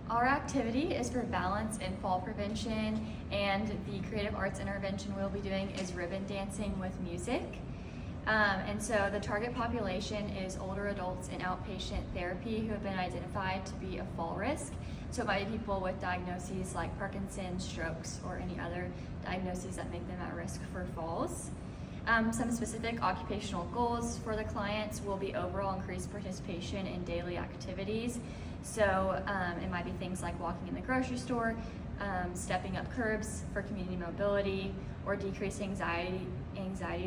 Our activity is for balance and fall prevention, and the creative arts intervention we'll be doing is ribbon dancing with music. And so the target population is older adults in outpatient therapy who have been identified to be a fall risk. So it might be people with diagnoses like Parkinson's, strokes, or any other diagnoses that make them at risk for falls. Some specific occupational goals for the clients will be overall increased participation in daily activities. So it might be things like walking in the grocery store, stepping up curbs for community mobility, or decrease anxiety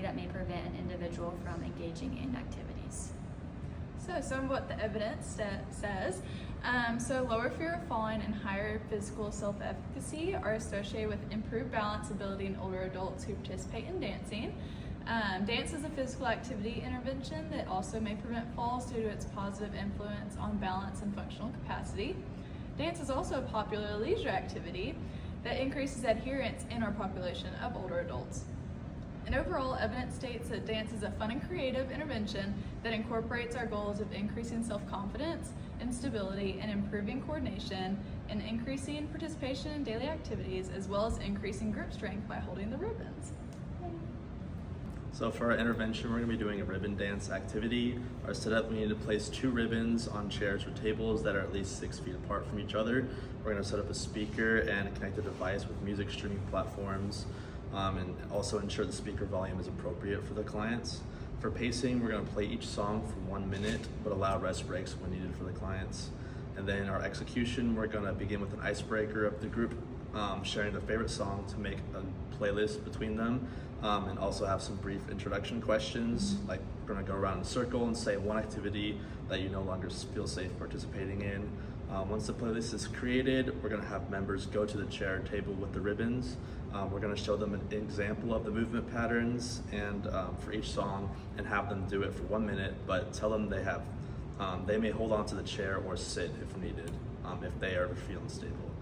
that may prevent an individual from engaging in activities. So some of what the evidence says. So lower fear of falling and higher physical self-efficacy are associated with improved balance ability in older adults who participate in dancing. Dance is a physical activity intervention that also may prevent falls due to its positive influence on balance and functional capacity. Dance is also a popular leisure activity that increases adherence in our population of older adults. And overall, evidence states that dance is a fun and creative intervention that incorporates our goals of increasing self-confidence and stability and improving coordination and increasing participation in daily activities, as well as increasing grip strength by holding the ribbons. So for our intervention, we're going to be doing a ribbon dance activity. Our setup, we need to place 2 ribbons on chairs or tables that are at least 6 feet apart from each other. We're going to set up a speaker and connect a device with music streaming platforms, and also ensure the speaker volume is appropriate for the clients. For pacing, we're going to play each song for 1 minute, but allow rest breaks when needed for the clients. And then our execution, we're going to begin with an icebreaker of the group, sharing their favorite song to make a playlist between them, and also have some brief introduction questions, like we're going to go around in a circle and say one activity that you no longer feel safe participating in. Once the playlist is created, we're going to have members go to the chair or table with the ribbons. We're going to show them an example of the movement patterns and for each song, and have them do it for 1 minute, but tell them they may hold on to the chair or sit if needed, if they are feeling stable.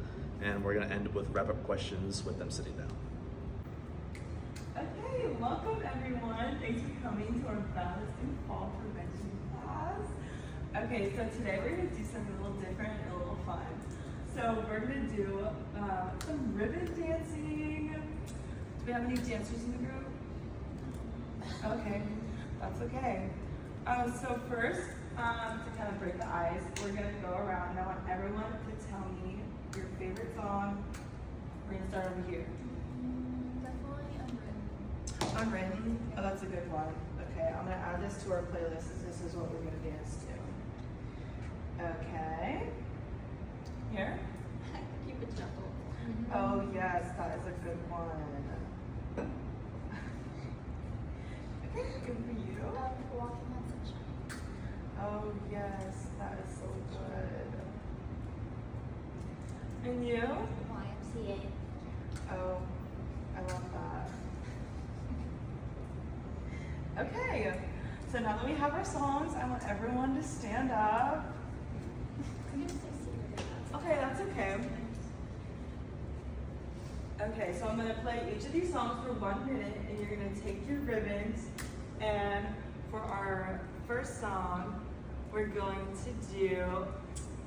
And we're going to end with wrap-up questions with them sitting down. Okay, welcome everyone. Thanks for coming to our balance and fall prevention class. Okay, so today we're going to do something a little different and a little fun. So we're going to do some ribbon dancing. Do we have any dancers in the group? Okay, that's okay. So first, to kind of break the ice, we're going to go around and I want everyone to tell me your favorite song. We're going to start over here. Unwritten. Oh, that's a good one. Okay, I'm gonna add this to our playlist. This is what we're gonna dance to. Okay. Here. Cupid Shuffle. Oh yes, that is a good one. Okay, good for you. Walking on Sunshine. Oh yes, that is so good. And you? YMCA. Oh, I love that. Okay, so now that we have our songs, I want everyone to stand up. Okay, that's okay. Okay, so I'm gonna play each of these songs for 1 minute, and you're gonna take your ribbons, and for our first song, we're going to do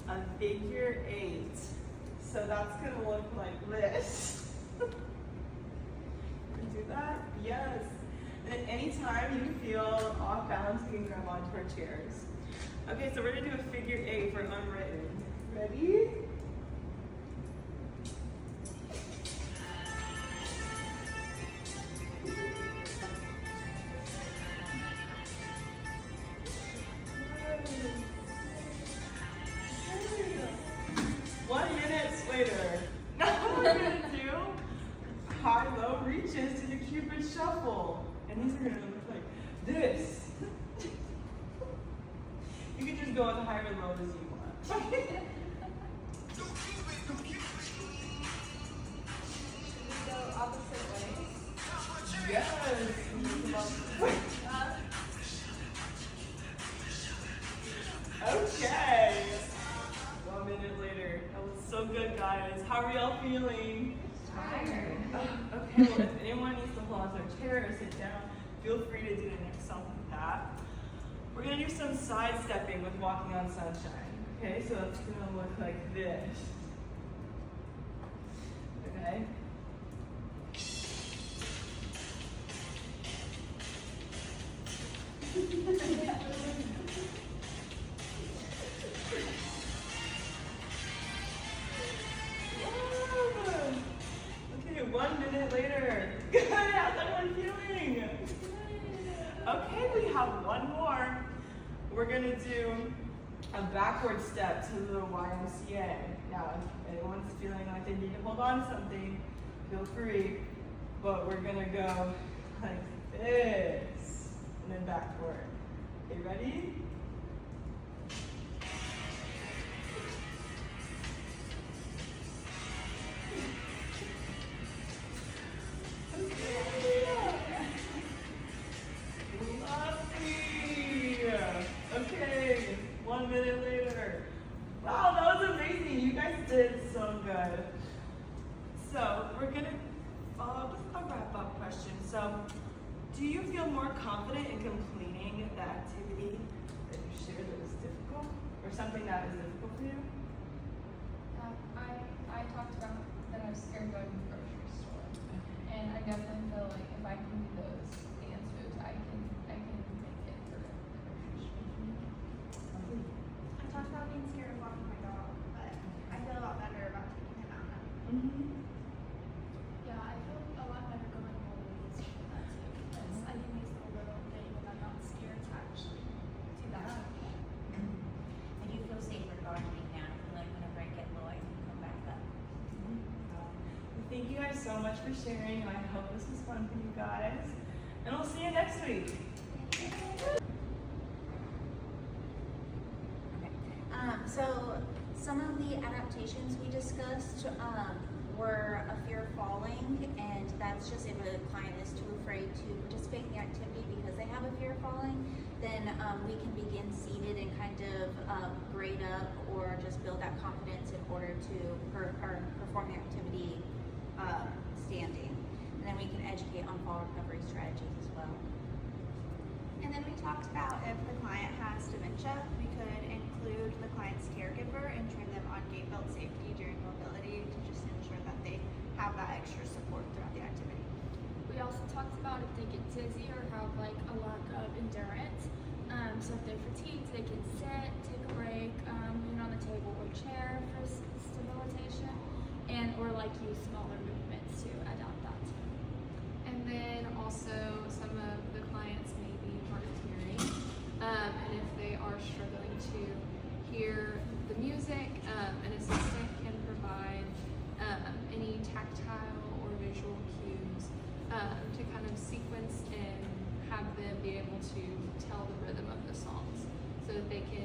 a figure 8. So that's gonna look like this. Can you do that? Yes. And at any time you feel off balance, you can grab onto our chairs. Okay, so we're gonna do a figure 8 for unwritten. Ready? Later. Now we're gonna do high-low reaches to the Cupid Shuffle. And these are gonna look like this. You can just go as high or low as you want. Go opposite ways. Yes. Okay. 1 minute later. That was so good, guys. How are y'all feeling? Tired. Okay, well, if anyone needs to pull out their chair or sit down, feel free to do the next song with that. We're gonna do some sidestepping with Walking on Sunshine. Okay, so it's gonna look like this. Okay. Okay, 1 minute later. Good, how's everyone feeling? Okay, we have one more. We're gonna do a backward step to the YMCA. Now, if anyone's feeling like they need to hold on to something, feel free. But we're gonna go like this, and then backward. Okay, ready? Lovely. Okay, 1 minute later. Wow, that was amazing. You guys did so good. So we're gonna follow up with a wrap-up question. So, do you feel more confident in completing the activity that you shared that was difficult, or something that is difficult for you? I talked about that I was scared going to the grocery store, and I definitely feel like if I can do those dance moves, I can make it through the grocery store. I talked about being scared of walking my dog, but I feel a lot better about taking him out now. Mm-hmm. Yeah, I feel a lot better going home with that too, because I can use the little thing and I'm not scared to actually do that. I do feel safer gardening now. I feel like whenever I get low, I can come back up. Thank you guys so much for sharing, and I hope this was fun for you guys. And we'll see you next week. So some of the adaptations we discussed were a fear of falling, and that's just if a client is too afraid to participate in the activity because they have a fear of falling, then we can begin seated and kind of grade up or just build that confidence in order to perform the activity standing. And then we can educate on fall recovery strategies as well. And then we talked about if the client has dementia, we could include the client's caregiver and train them on gait belt safety during mobility to just ensure that they have that extra support throughout the activity. We also talked about if they get dizzy or have like a lack of endurance. So if they're fatigued, they can sit, take a break, lean on the table or chair for stabilization, and or like use smaller movements to adapt that to. And then also some of the clients may be hard of hearing, and if they are struggling to hear the music, an assistant can provide any tactile or visual cues to kind of sequence and have them be able to tell the rhythm of the songs so that they can